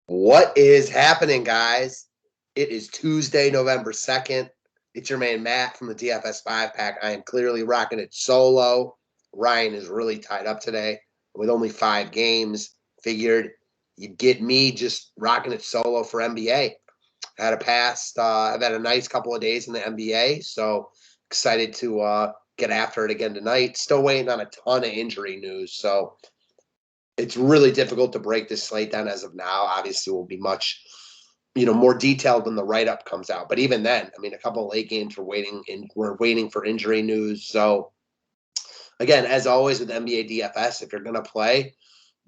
What is happening, guys? It is Tuesday, November 2nd. It's your man, Matt, from the DFS 5-Pack. I am clearly rocking it solo. Ryan is really tied up today with only 5 games. Figured you'd get me just rocking it solo for NBA. I've had a nice couple of days in the NBA, so excited to get after it again tonight. Still waiting on a ton of injury news, so it's really difficult to break this slate down as of now. Obviously, will be much, more detailed when the write-up comes out. But even then, I mean, a couple of late games we're waiting for injury news. So again, as always with NBA DFS, if you're going to play,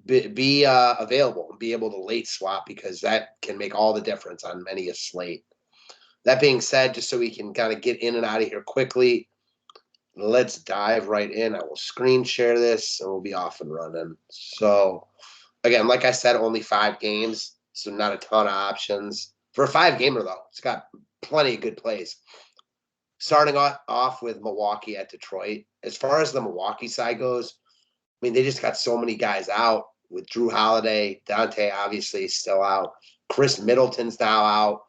be available and be able to late swap because that can make all the difference on many a slate. That being said, just so we can kind of get in and out of here quickly, let's dive right in. I will screen share this and we'll be off and running. So again, like I said, only 5 games, so not a ton of options. For a 5-gamer, though, it's got plenty of good plays. Starting off with Milwaukee at Detroit. As far as the Milwaukee side goes, I mean, they just got so many guys out with Drew Holiday. Dante, obviously, is still out. Chris Middleton's now out.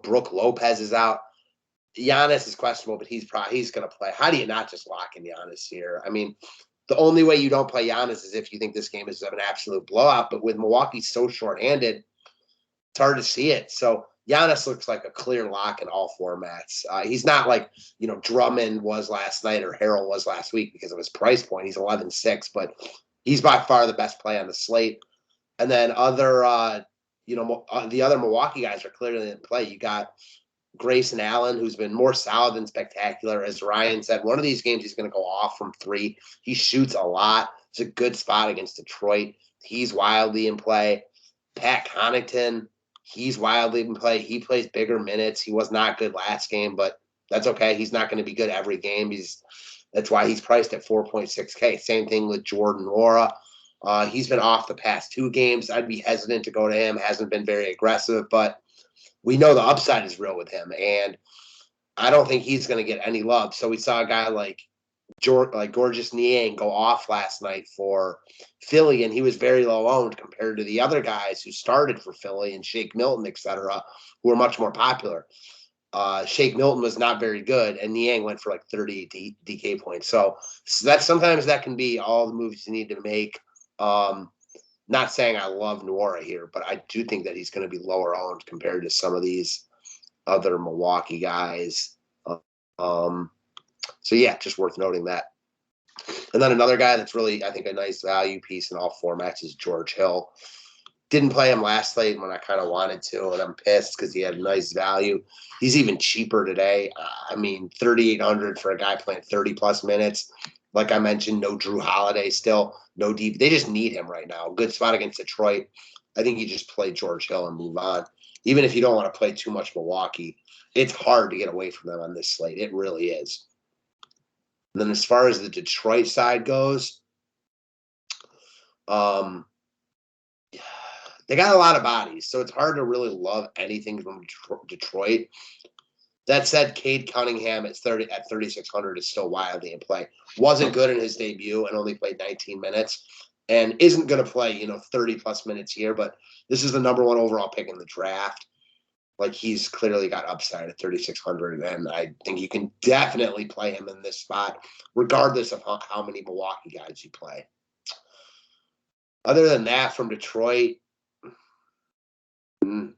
Brook Lopez is out. Giannis is questionable, but he's going to play. How do you not just lock in Giannis here? I mean, the only way you don't play Giannis is if you think this game is an absolute blowout. But with Milwaukee so shorthanded, it's hard to see it. So Giannis looks like a clear lock in all formats. He's not like, Drummond was last night or Harrell was last week because of his price point. He's 11-6, but he's by far the best play on the slate. And then the other Milwaukee guys are clearly in play. You got Grayson Allen, who's been more solid than spectacular. As Ryan said, one of these games he's going to go off from 3. He shoots a lot. It's a good spot against Detroit. He's wildly in play. Pat Connaughton, he's wildly in play. He plays bigger minutes. He was not good last game, but that's okay. He's not going to be good every game. That's why he's priced at 4.6K. Same thing with Jordan Nwora. He's been off the past 2 games. I'd be hesitant to go to him. Hasn't been very aggressive, but we know the upside is real with him, and I don't think he's going to get any love. So we saw a guy like Gorgeous Niang go off last night for Philly, and he was very low owned compared to the other guys who started for Philly and Shake Milton, etc., who were much more popular. Shake Milton was not very good, and Niang went for like 30 DK points. So sometimes that can be all the moves you need to make. Not saying I love Nwora here, but I do think that he's going to be lower owned compared to some of these other Milwaukee guys. So yeah, just worth noting that. And then another guy that's really, I think, a nice value piece in all formats is George Hill. Didn't play him last night when I kind of wanted to, and I'm pissed because he had nice value. He's even cheaper today. I mean, 3,800 for a guy playing 30-plus minutes. Like I mentioned, no Drew Holiday still, no deep. They just need him right now. Good spot against Detroit. I think you just play George Hill and move on. Even if you don't want to play too much Milwaukee, it's hard to get away from them on this slate. It really is. And then as far as the Detroit side goes, they got a lot of bodies, so it's hard to really love anything from Detroit. That said, Cade Cunningham at 3,600 is still wildly in play. Wasn't good in his debut and only played 19 minutes and isn't going to play, 30-plus minutes here, but this is the number 1 overall pick in the draft. Like, he's clearly got upside at 3,600, and I think you can definitely play him in this spot, regardless of how many Milwaukee guys you play. Other than that, from Detroit, no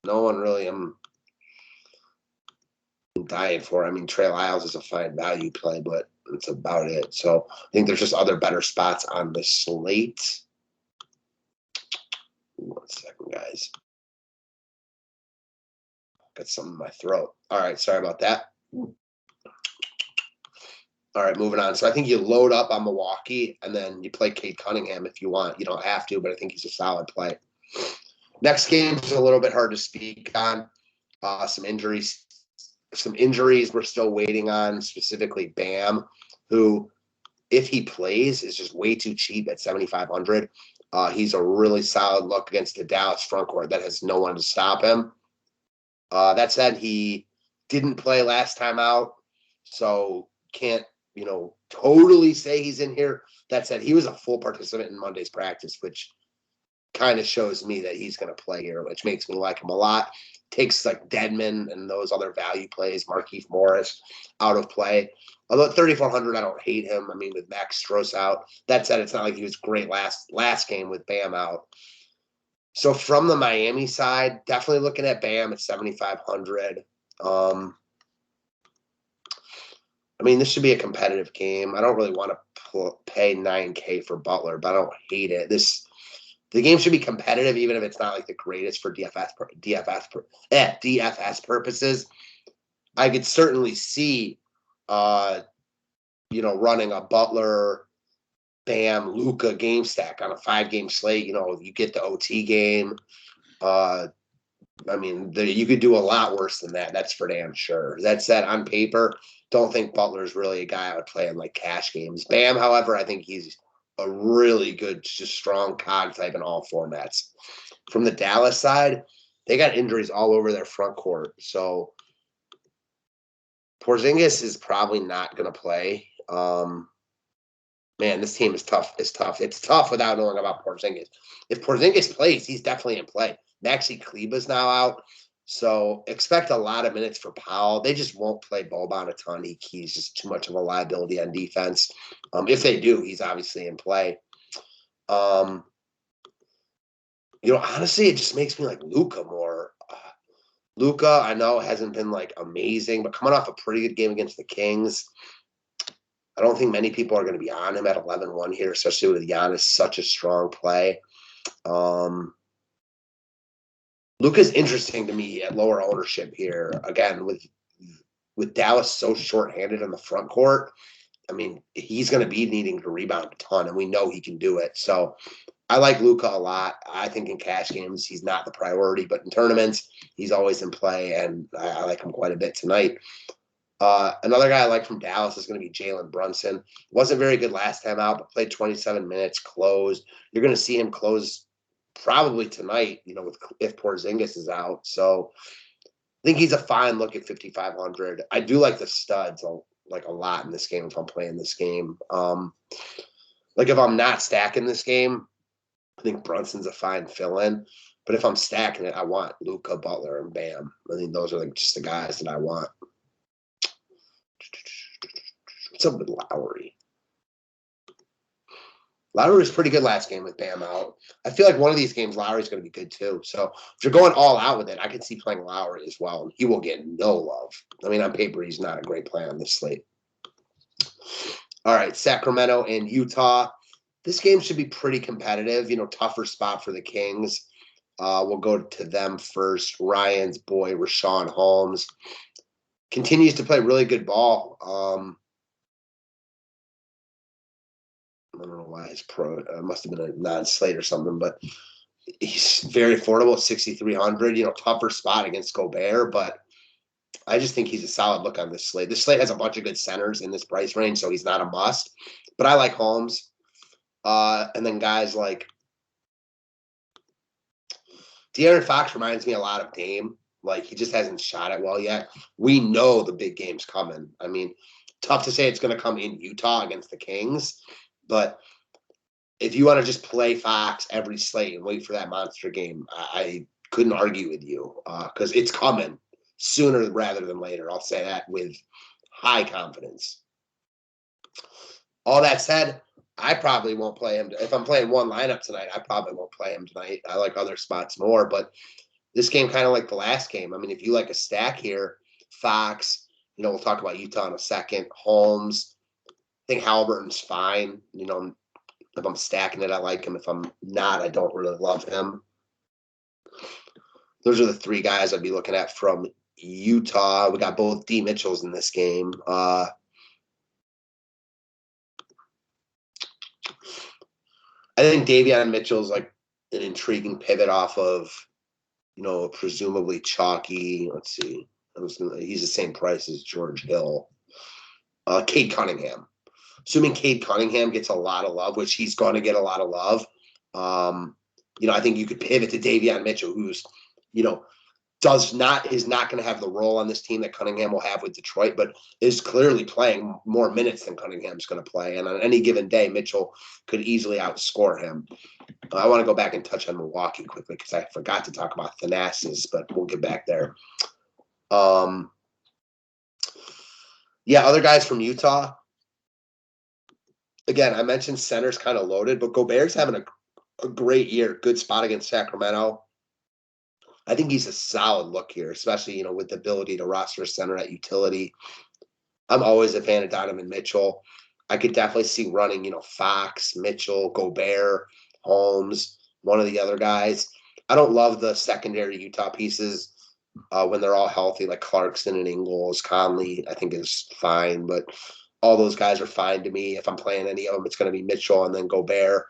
one really I'm dying for. I mean, Trey Lyles is a fine value play, but that's about it. So I think there's just other better spots on the slate. 1 second, guys. Got something in my throat. All right, sorry about that. All right, moving on. So I think you load up on Milwaukee, and then you play Cade Cunningham if you want. You don't have to, but I think he's a solid play. Next game is a little bit hard to speak on. Some injuries we're still waiting on, specifically Bam, who, if he plays, is just way too cheap at 7,500. He's a really solid look against the Dallas front court that has no one to stop him. That said, he didn't play last time out, so can't, totally say he's in here. That said, he was a full participant in Monday's practice, which kind of shows me that he's going to play here, which makes me like him a lot. Takes like Dedman and those other value plays, Markieff Morris, out of play. Although at 3,400, I don't hate him. I mean, with Max Strus out. That said, it's not like he was great last game with Bam out. So from the Miami side, definitely looking at Bam at 7,500. I mean, this should be a competitive game. I don't really want to pay $9K for Butler, but I don't hate it. The game should be competitive, even if it's not like the greatest for DFS purposes. I could certainly see, running a Butler, Bam, Luka game stack on a 5-game slate. You get the OT game. You could do a lot worse than that. That's for damn sure. That said, on paper, don't think Butler's really a guy I would play in like cash games. Bam, however, I think he's a really good, just strong cog type in all formats. From the Dallas side, they got injuries all over their front court. So Porzingis is probably not going to play. Man, this team is tough. It's tough. It's tough without knowing about Porzingis. If Porzingis plays, he's definitely in play. Maxi Kleber's now out, so expect a lot of minutes for Powell. They just won't play Boban a ton. He's just too much of a liability on defense. If they do, he's obviously in play. Honestly, it just makes me like Luka more. Luka, I know, hasn't been like amazing, but coming off a pretty good game against the Kings, I don't think many people are going to be on him at 11-1 here, especially with Giannis, such a strong play. Luka's interesting to me at lower ownership here. Again, with Dallas so shorthanded in the front court, I mean, he's going to be needing to rebound a ton, and we know he can do it. So I like Luka a lot. I think in cash games, he's not the priority, but in tournaments, he's always in play, and I like him quite a bit tonight. Another guy I like from Dallas is going to be Jalen Brunson. Wasn't very good last time out, but played 27 minutes, closed. You're going to see him close probably tonight, if Porzingis is out. So I think he's a fine look at 5,500. I do like the studs a lot in this game if I'm playing this game. If I'm not stacking this game, I think Brunson's a fine fill-in. But if I'm stacking it, I want Luka, Butler, and Bam. I think those are just the guys that I want. What's up with Lowry? Lowry was pretty good last game with Bam out. I feel like one of these games, Lowry's going to be good too. So if you're going all out with it, I could see playing Lowry as well. And he will get no love. I mean, on paper, he's not a great play on this slate. All right, Sacramento and Utah. This game should be pretty competitive. Tougher spot for the Kings. We'll go to them first. Ryan's boy, Richaun Holmes, continues to play really good ball. I don't know why his pro must have been a non-slate or something, but he's very affordable at 6,300. Tougher spot against Gobert, but I just think he's a solid look on this slate. This slate has a bunch of good centers in this price range, so he's not a must. But I like Holmes. And then guys like De'Aaron Fox reminds me a lot of Dame. Like, he just hasn't shot it well yet. We know the big game's coming. I mean, tough to say it's going to come in Utah against the Kings. But if you want to just play Fox every slate and wait for that monster game, I couldn't argue with you because it's coming sooner rather than later. I'll say that with high confidence. All that said, I probably won't play him. If I'm playing one lineup tonight, I probably won't play him tonight. I like other spots more, but this game kind of like the last game. I mean, if you like a stack here, Fox, we'll talk about Utah in a second, Holmes, I think Halliburton's fine. If I'm stacking it, I like him. If I'm not, I don't really love him. Those are the three guys I'd be looking at from Utah. We got both D. Mitchells in this game. I think Davion Mitchell's like an intriguing pivot off of, presumably chalky. Let's see. He's the same price as George Hill. Cade Cunningham. Assuming Cade Cunningham gets a lot of love, which he's going to get a lot of love, I think you could pivot to Davion Mitchell, who's, is not going to have the role on this team that Cunningham will have with Detroit, but is clearly playing more minutes than Cunningham's going to play. And on any given day, Mitchell could easily outscore him. I want to go back and touch on Milwaukee quickly because I forgot to talk about Thanasis, but we'll get back there. Yeah, other guys from Utah. Again, I mentioned center's kind of loaded, but Gobert's having a great year. Good spot against Sacramento. I think he's a solid look here, especially, with the ability to roster a center at utility. I'm always a fan of Donovan Mitchell. I could definitely see running, Fox, Mitchell, Gobert, Holmes, one of the other guys. I don't love the secondary Utah pieces when they're all healthy, like Clarkson and Ingles. Conley, I think, is fine, but all those guys are fine to me. If I'm playing any of them, it's going to be Mitchell and then Gobert.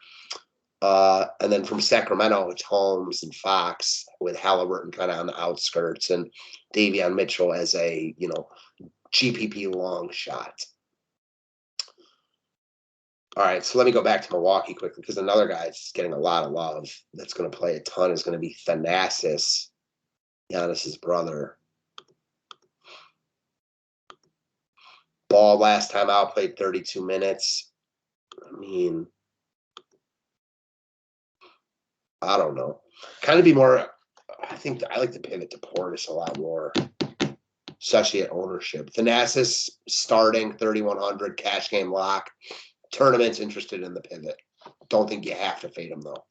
And then from Sacramento, it's Holmes and Fox with Halliburton kind of on the outskirts and Davion Mitchell as a, GPP long shot. All right, so let me go back to Milwaukee quickly because another guy that's getting a lot of love that's going to play a ton is going to be Thanasis, Giannis's brother. Ball last time out played 32 minutes. I mean, I don't know. Kind of be more. I think I like to pivot to Portis a lot more, especially at ownership. Thanasis starting 3,100 cash game lock. Tournaments interested in the pivot. Don't think you have to fade him though.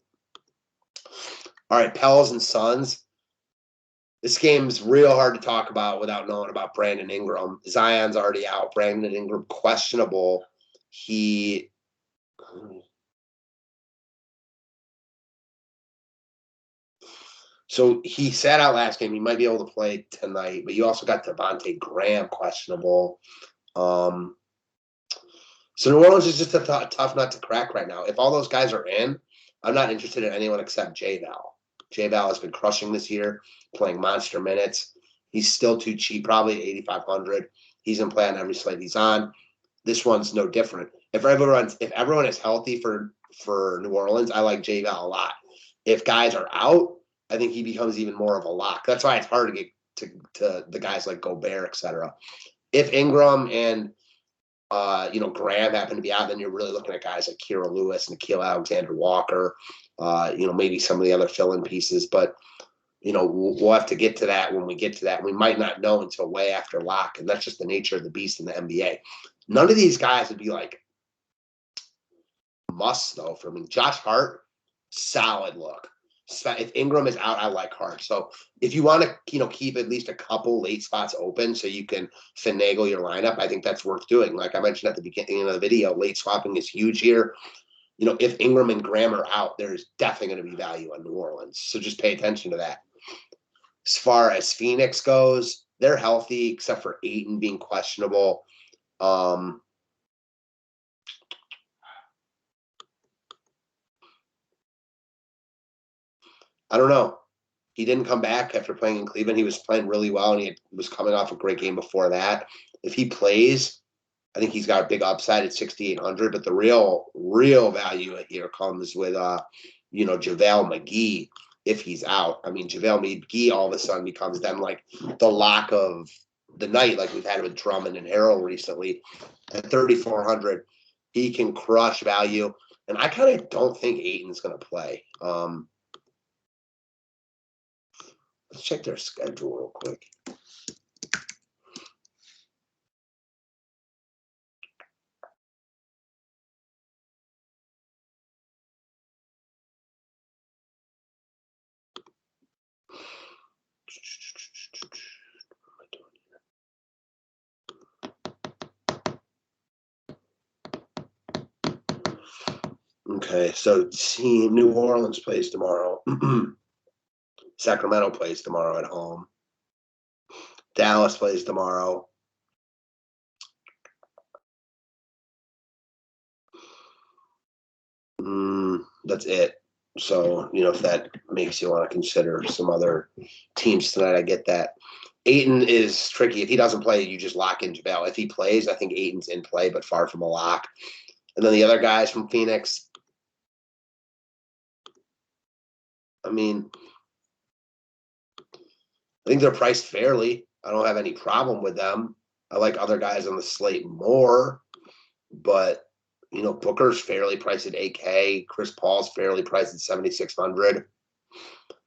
All right, Pels and Suns. This game's real hard to talk about without knowing about Brandon Ingram. Zion's already out. Brandon Ingram questionable. So he sat out last game. He might be able to play tonight, but you also got Devontae Graham questionable. So New Orleans is just a tough nut to crack right now. If all those guys are in, I'm not interested in anyone except J-Val. J-Val has been crushing this year, playing monster minutes. He's still too cheap, probably 8,500. He's in play on every slate he's on. This one's no different. If everyone is healthy for New Orleans, I like J-Val a lot. If guys are out, I think he becomes even more of a lock. That's why it's hard to get to the guys like Gobert, et cetera. If Ingram and Graham happen to be out, then you're really looking at guys like Kira Lewis and Nickeil Alexander-Walker, maybe some of the other fill-in pieces. But, we'll have to get to that when we get to that. We might not know until way after lock, and that's just the nature of the beast in the NBA. None of these guys would be like must, though, for me. Josh Hart, solid look. If Ingram is out, I like Hart. So if you want to, keep at least a couple late spots open so you can finagle your lineup, I think that's worth doing. Like I mentioned at the beginning of the video, late swapping is huge here. If Ingram and Graham are out, there's definitely going to be value on New Orleans. So just pay attention to that. As far as Phoenix goes, they're healthy except for Ayton being questionable. I don't know. He didn't come back after playing in Cleveland. He was playing really well, and he was coming off a great game before that. If he plays, I think he's got a big upside at 6,800. But the real value here comes with, JaVale McGee if he's out. I mean, JaVale McGee all of a sudden becomes then like the lock of the night, like we've had with Drummond and Harrell recently. At 3,400, he can crush value. And I kind of don't think Ayton's going to play. Let's check their schedule real quick. Okay, so New Orleans plays tomorrow. Sacramento plays tomorrow at home. Dallas plays tomorrow. That's it. So, if that makes you want to consider some other teams tonight, I get that. Ayton is tricky. If he doesn't play, you just lock in JaVale. If he plays, I think Ayton's in play, but far from a lock. And then the other guys from Phoenix, I mean, I think they're priced fairly. I don't have any problem with them. I like other guys on the slate more, but Booker's fairly priced at 8K. Chris Paul's fairly priced at 7,600.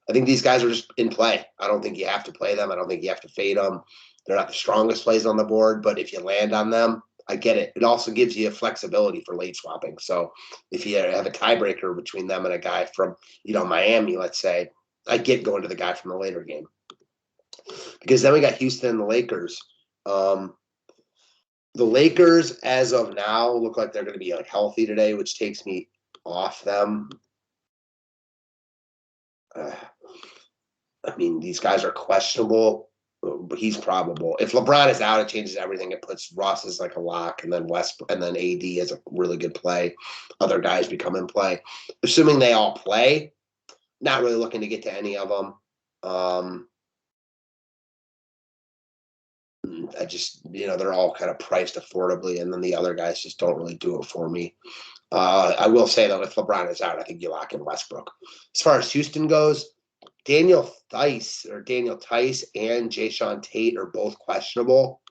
I think these guys are just in play. I don't think you have to play them. I don't think you have to fade them. They're not the strongest plays on the board, but if you land on them, I get it. It also gives you flexibility for late swapping. So if you have a tiebreaker between them and a guy from, Miami, let's say, I get going to the guy from the later game. Because then we got Houston and the Lakers. The Lakers, as of now, look like they're going to be healthy today, which takes me off them. I mean, these guys are questionable, but he's probable. If LeBron is out, it changes everything. It puts Ross as like a lock, and then Westbrook, and then AD as a really good play. Other guys become in play. Assuming they all play, not really looking to get to any of them. I just, they're all kind of priced affordably, and then the other guys just don't really do it for me. I will say, though, if LeBron is out, I think you lock in Westbrook. As far as Houston goes, Daniel Theis and Jae'Sean Tate are both questionable.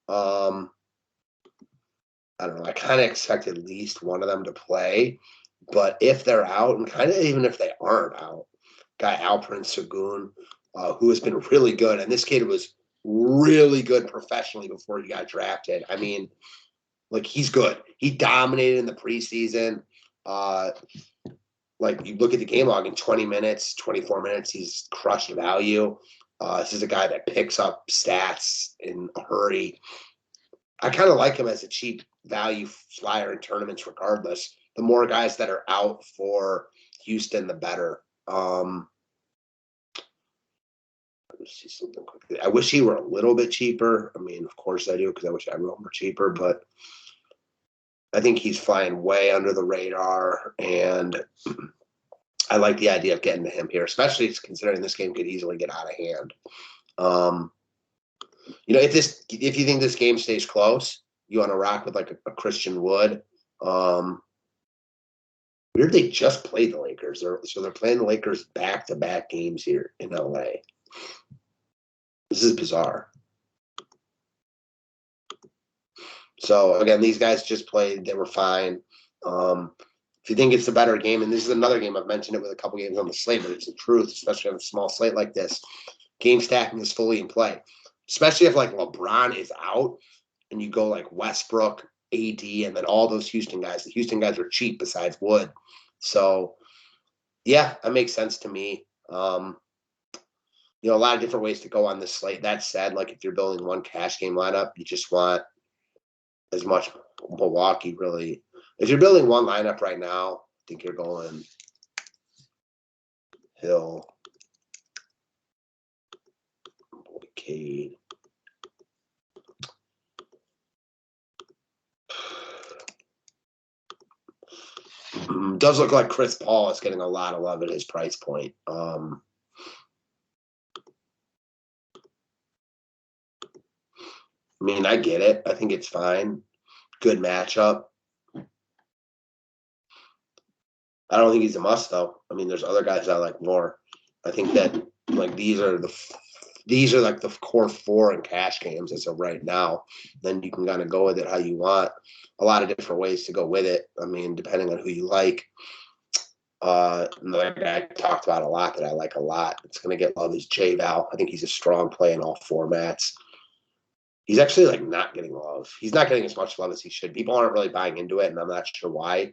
I don't know. I kind of expect at least one of them to play, but if they're out, and kind of even if they aren't out, guy Alperen Sengun, who has been really good, and this kid was really good professionally before he got drafted. I mean, like, he's good. He dominated in the preseason. Like, you look at the game log in 20 minutes, 24 minutes, he's crushed value. This is a guy that picks up stats in a hurry. I kind of like him as a cheap value flyer in tournaments regardless. The more guys that are out for Houston, the better. Let's see something quickly. I wish he were a little bit cheaper. I mean, of course I do, because I wish everyone were cheaper, but I think he's flying way under the radar, and I like the idea of getting to him here, especially considering this game could easily get out of hand. If you think this game stays close, you want to rock with like a Christian Wood. Weird, they just played the Lakers. So they're playing the Lakers back-to-back games here in LA. This is bizarre. So, again, these guys just played. They were fine. If you think it's a better game, and this is another game, I've mentioned it with a couple games on the slate, but it's the truth, especially on a small slate like this. Game stacking is fully in play, especially if, like, LeBron is out and you go, like, Westbrook, AD, and then all those Houston guys. The Houston guys are cheap besides Wood. So, yeah, that makes sense to me. A lot of different ways to go on this slate. That said, like, if you're building one cash game lineup, you just want as much Milwaukee, really. If you're building one lineup right now, I think you're going Hill, Cade. Does look like Chris Paul is getting a lot of love at his price point. I mean, I get it. I think it's fine. Good matchup. I don't think he's a must, though. I mean, there's other guys I like more. I think that, like, these are like the core four in cash games as of right now. Then you can kind of go with it how you want. A lot of different ways to go with it. I mean, depending on who you like. Another guy I talked about a lot that I like a lot. It's going to get love is J-Val. I think he's a strong play in all formats. He's actually, like, not getting love. He's not getting as much love as he should. People aren't really buying into it, and I'm not sure why.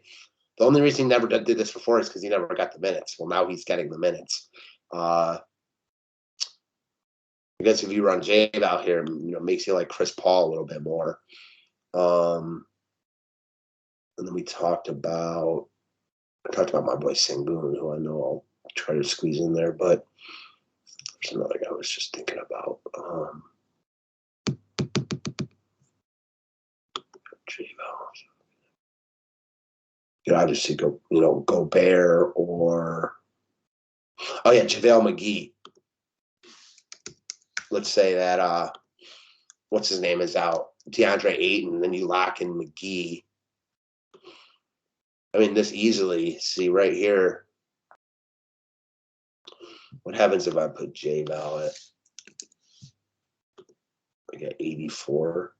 The only reason he never did this before is because he never got the minutes. Well, now he's getting the minutes. I guess if you run Jade out here, makes you like Chris Paul a little bit more. And then we talked about my boy Sengun, who I know I'll try to squeeze in there, but there's another guy I was just thinking about. You could obviously go, Gobert or JaVale McGee. Let's say that what's his name is out, DeAndre Ayton, then you lock in McGee. I mean, this easily, see right here, What happens if I put J-Val at, I got 84.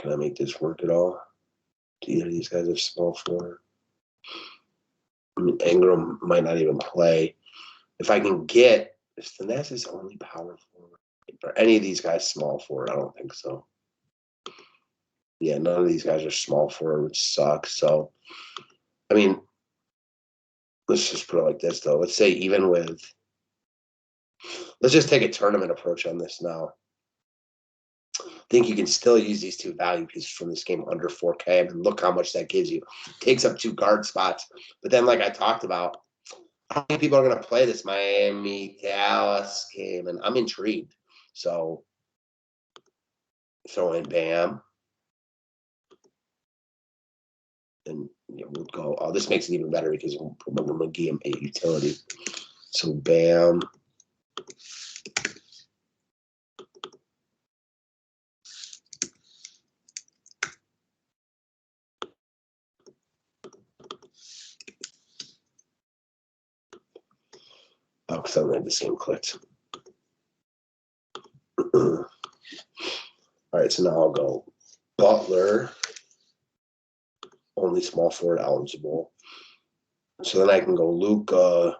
Can I make this work at all? Do either of these guys have small forward? I mean, Ingram might not even play. If I can get, if Finesse is only power forward, or any of these guys small forward, I don't think so. Yeah, none of these guys are small forward, which sucks. So, I mean, let's just put it like this, though. Let's say even with, let's just take a tournament approach on this now. I think you can still use these two value pieces from this game under 4K. I mean, look how much that gives you. Takes up 2 guard spots. But then, like I talked about, how many people are going to play this Miami-Dallas game? And I'm intrigued. So, throw in Bam. And we'll go. Oh, this makes it even better because remember McGee and 8 utility. So Bam. Oh, because I don't have this game clicked. All right, so now I'll go Butler. Only small forward eligible. So then I can go Luka.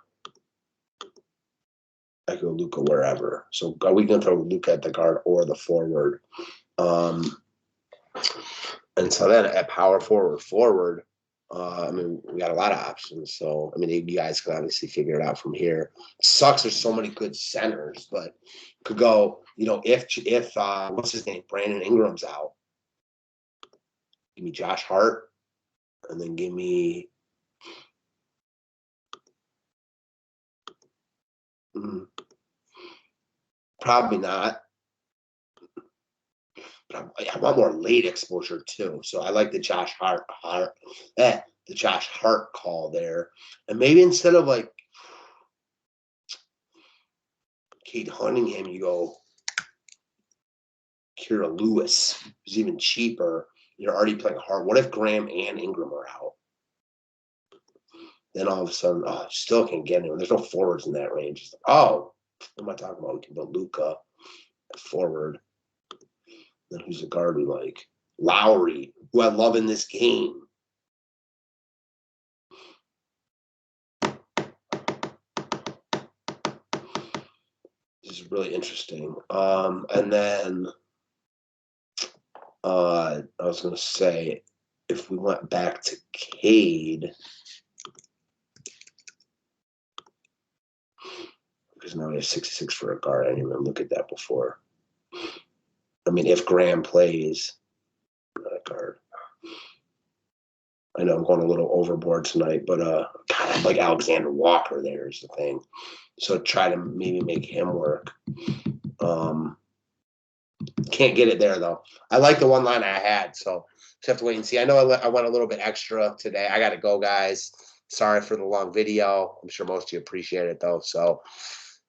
I can go Luka wherever. So we can throw Luka at the guard or the forward. And so then at power forward, I mean, we got a lot of options. So, I mean, you guys can obviously figure it out from here. It sucks there's so many good centers, but could go, if what's his name? Brandon Ingram's out. Give me Josh Hart. And then give me probably not. But I want more late exposure too. So I like the Josh Hart the Josh Hart call there. And maybe instead of like Cade Cunningham, you go Kira Lewis, who's even cheaper. You're already playing Hart. What if Graham and Ingram are out? Then all of a sudden, still can't get anyone. There's no forwards in that range. What am I talking about? We can put Luka forward. Then who's a guard we like? Lowry, who I love in this game. This is really interesting. And then I was going to say, if we went back to Cade, because now we have 66 for a guard. I didn't even look at that before. I mean, if Graham plays, not a guard. I know I'm going a little overboard tonight, but God, I'd like Alexander Walker there is the thing. So try to maybe make him work. Can't get it there, though. I like the one line I had, so just have to wait and see. I know I went a little bit extra today. I got to go, guys. Sorry for the long video. I'm sure most of you appreciate it, though. So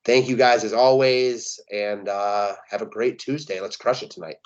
thank you guys as always, and have a great Tuesday. Let's crush it tonight.